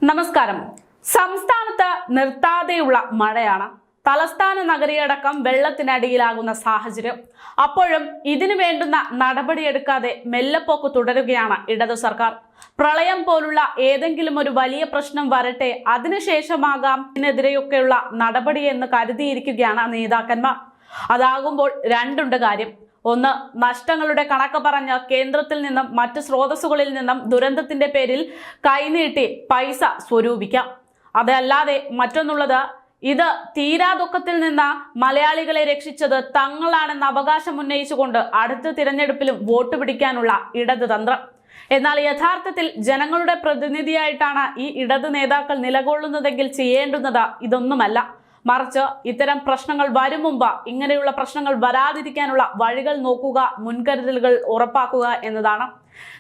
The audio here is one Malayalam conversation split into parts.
നമസ്കാരം. സംസ്ഥാനത്ത് നിർത്താതെയുള്ള മഴയാണ്. തലസ്ഥാന നഗരിയടക്കം വെള്ളത്തിനടിയിലാകുന്ന സാഹചര്യം. അപ്പോഴും ഇതിനു വേണ്ടുന്ന നടപടിയെടുക്കാതെ മെല്ലെപ്പോക്ക് തുടരുകയാണ് ഇടതു സർക്കാർ. പ്രളയം പോലുള്ള ഏതെങ്കിലും ഒരു വലിയ പ്രശ്നം വരട്ടെ, അതിനുശേഷമാകാം ഇതിനെതിരെയൊക്കെയുള്ള നടപടി എന്ന് കരുതിയിരിക്കുകയാണ് നേതാക്കന്മാർ. അതാകുമ്പോൾ രണ്ടുണ്ട് കാര്യം. ഒന്ന്, നഷ്ടങ്ങളുടെ കണക്ക് പറഞ്ഞ് കേന്ദ്രത്തിൽ നിന്നും മറ്റ് സ്രോതസ്സുകളിൽ നിന്നും ദുരന്തത്തിന്റെ പേരിൽ കൈനീട്ടി പൈസ സ്വരൂപിക്കാം. അതല്ലാതെ മറ്റൊന്നുള്ളത്, ഇത് തീരാ ദുഃഖത്തിൽ നിന്ന് മലയാളികളെ രക്ഷിച്ചത് തങ്ങളാണെന്ന് അവകാശം ഉന്നയിച്ചുകൊണ്ട് അടുത്ത തിരഞ്ഞെടുപ്പിലും വോട്ട് പിടിക്കാനുള്ള ഇടത് തന്ത്രം. എന്നാൽ യഥാർത്ഥത്തിൽ ജനങ്ങളുടെ പ്രതിനിധിയായിട്ടാണ് ഈ ഇടത് നേതാക്കൾ നിലകൊള്ളുന്നതെങ്കിൽ ചെയ്യേണ്ടുന്നത് ഇതൊന്നുമല്ല. മറിച്ച് ഇത്തരം പ്രശ്നങ്ങൾ വരും മുമ്പ് ഇങ്ങനെയുള്ള പ്രശ്നങ്ങൾ വരാതിരിക്കാനുള്ള വഴികൾ നോക്കുക, മുൻകരുതലുകൾ ഉറപ്പാക്കുക എന്നതാണ്.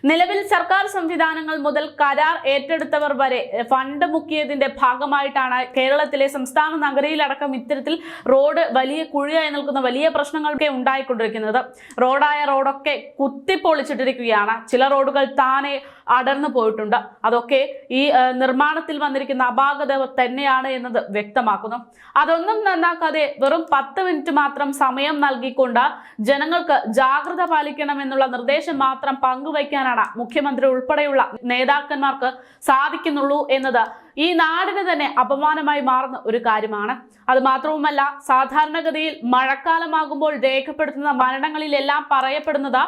നിലവിൽ സർക്കാർ സംവിധാനങ്ങൾ മുതൽ കരാർ ഏറ്റെടുത്തവർ വരെ ഫണ്ട് മുക്കിയതിന്റെ ഭാഗമായിട്ടാണ് കേരളത്തിലെ സംസ്ഥാന നഗരിയിലടക്കം ഇത്തരത്തിൽ റോഡ് വലിയ കുഴിയായി നിൽക്കുന്ന വലിയ പ്രശ്നങ്ങളൊക്കെ ഉണ്ടായിക്കൊണ്ടിരിക്കുന്നത്. റോഡൊക്കെ കുത്തിപ്പൊളിച്ചിട്ടിരിക്കുകയാണ്. ചില റോഡുകൾ താനെ അടർന്നു പോയിട്ടുണ്ട്. അതൊക്കെ ഈ നിർമ്മാണത്തിൽ വന്നിരിക്കുന്ന അപാകത തന്നെയാണ് എന്നത് വ്യക്തമാക്കുന്നു. അതൊന്നും നന്നാക്കാതെ വെറും 10 മിനിറ്റ് മാത്രം സമയം നൽകിക്കൊണ്ട് ജനങ്ങൾക്ക് ജാഗ്രത പാലിക്കണമെന്നുള്ള നിർദ്ദേശം മാത്രം പങ്കുവയ്ക്കാനാണ് മുഖ്യമന്ത്രി ഉൾപ്പെടെയുള്ള നേതാക്കന്മാർക്ക് സാധിക്കുന്നുള്ളൂ എന്നത് ഈ നാടിന് തന്നെ അപമാനമായി മാറുന്ന ഒരു കാര്യമാണ്. അത് മാത്രവുമല്ല, സാധാരണഗതിയിൽ മഴക്കാലമാകുമ്പോൾ രേഖപ്പെടുത്തുന്ന മരണങ്ങളിലെല്ലാം പറയപ്പെടുന്നത്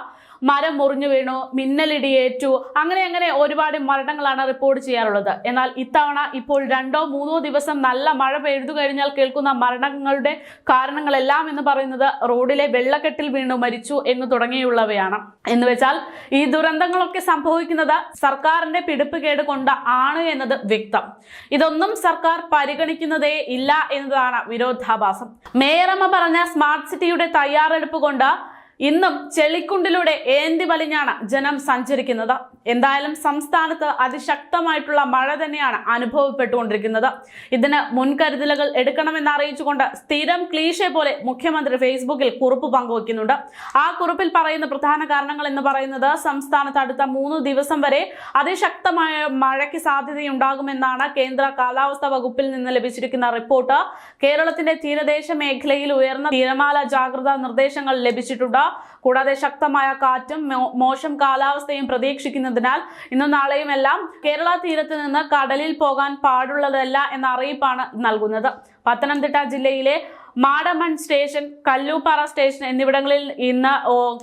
മരം മുറിഞ്ഞു വീണു, മിന്നലിടിയേറ്റു, അങ്ങനെ ഒരുപാട് മരണങ്ങളാണ് റിപ്പോർട്ട് ചെയ്യാറുള്ളത്. എന്നാൽ ഇത്തവണ ഇപ്പോൾ 2-3 ദിവസം നല്ല മഴ പെയ്തു കഴിഞ്ഞാൽ കേൾക്കുന്ന മരണങ്ങളുടെ കാരണങ്ങളെല്ലാം എന്ന് പറയുന്നത് റോഡിലെ വെള്ളക്കെട്ടിൽ വീണു മരിച്ചു എന്ന് തുടങ്ങിയുള്ളവയാണ്. എന്ന് വെച്ചാൽ ഈ ദുരന്തങ്ങളൊക്കെ സംഭവിക്കുന്നത് സർക്കാരിന്റെ പിടിപ്പുകേട് കൊണ്ട് ആണ് എന്നത് വ്യക്തം. ഇതൊന്നും സർക്കാർ പരിഗണിക്കുന്നതേ ഇല്ല എന്നതാണ് വിരോധാഭാസം. മേയറമ്മ പറഞ്ഞ സ്മാർട്ട് സിറ്റിയുടെ തയ്യാറെടുപ്പ് കൊണ്ട് ഇന്നും ചെളിക്കുണ്ടിലൂടെ ഏന്തി വലിഞ്ഞാണ് ജനം സഞ്ചരിക്കുന്നത്. എന്തായാലും സംസ്ഥാനത്ത് അതിശക്തമായിട്ടുള്ള മഴ തന്നെയാണ് അനുഭവപ്പെട്ടുകൊണ്ടിരിക്കുന്നത്. ഇതിന് മുൻകരുതലുകൾ എടുക്കണമെന്ന് അറിയിച്ചുകൊണ്ട് സ്ഥിരം ക്ലീഷേ പോലെ മുഖ്യമന്ത്രി ഫേസ്ബുക്കിൽ കുറിപ്പ് പങ്കുവയ്ക്കുന്നുണ്ട്. ആ കുറിപ്പിൽ പറയുന്ന പ്രധാന കാരണങ്ങൾ എന്ന് പറയുന്നത്, സംസ്ഥാനത്ത് അടുത്ത 3 ദിവസം വരെ അതിശക്തമായ മഴയ്ക്ക് സാധ്യതയുണ്ടാകുമെന്നാണ് കേന്ദ്ര കാലാവസ്ഥാ വകുപ്പിൽ നിന്ന് ലഭിച്ചിരിക്കുന്ന റിപ്പോർട്ട്. കേരളത്തിന്റെ തീരദേശ മേഖലയിൽ ഉയർന്ന തിരമാല ജാഗ്രതാ നിർദ്ദേശങ്ങൾ ലഭിച്ചിട്ടുണ്ട്. കൂടാതെ ശക്തമായ കാറ്റും മോശം കാലാവസ്ഥയും പ്രതീക്ഷിക്കുന്നതിനാൽ ഇന്നും നാളെയും എല്ലാം കേരള തീരത്ത് നിന്ന് കടലിൽ പോകാൻ പാടുള്ളതല്ല എന്ന അറിയിപ്പാണ് നൽകുന്നത്. പത്തനംതിട്ട ജില്ലയിലെ മാടമൺ സ്റ്റേഷൻ, കല്ലൂപ്പാറ സ്റ്റേഷൻ എന്നിവിടങ്ങളിൽ ഇന്ന്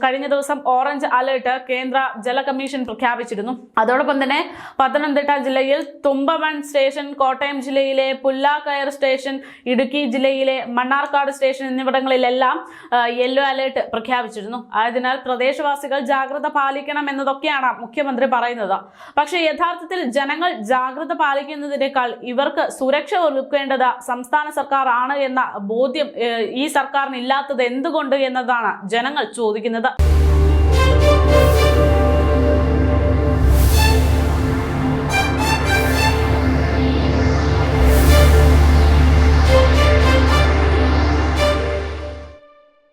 കഴിഞ്ഞ ദിവസം ഓറഞ്ച് അലേർട്ട് കേന്ദ്ര ജല കമ്മീഷൻ പ്രഖ്യാപിച്ചിരുന്നു. അതോടൊപ്പം തന്നെ പത്തനംതിട്ട ജില്ലയിൽ തുമ്പമൺ സ്റ്റേഷൻ, കോട്ടയം ജില്ലയിലെ പുല്ലാക്കയർ സ്റ്റേഷൻ, ഇടുക്കി ജില്ലയിലെ മണ്ണാർക്കാട് സ്റ്റേഷൻ എന്നിവിടങ്ങളിലെല്ലാം യെല്ലോ അലേർട്ട് പ്രഖ്യാപിച്ചിരുന്നു. ആയതിനാൽ പ്രദേശവാസികൾ ജാഗ്രത പാലിക്കണം എന്നതൊക്കെയാണ് മുഖ്യമന്ത്രി പറയുന്നത്. പക്ഷേ യഥാർത്ഥത്തിൽ ജനങ്ങൾ ജാഗ്രത പാലിക്കുന്നതിനേക്കാൾ ഇവർക്ക് സുരക്ഷ ഒരുക്കേണ്ടത് സംസ്ഥാന സർക്കാർ ആണ് എന്ന ബോധ്യം ഈ സർക്കാരിന് ഇല്ലാത്തത് എന്തുകൊണ്ട് എന്നതാണ് ജനങ്ങൾ ചോദിക്കുന്നത്.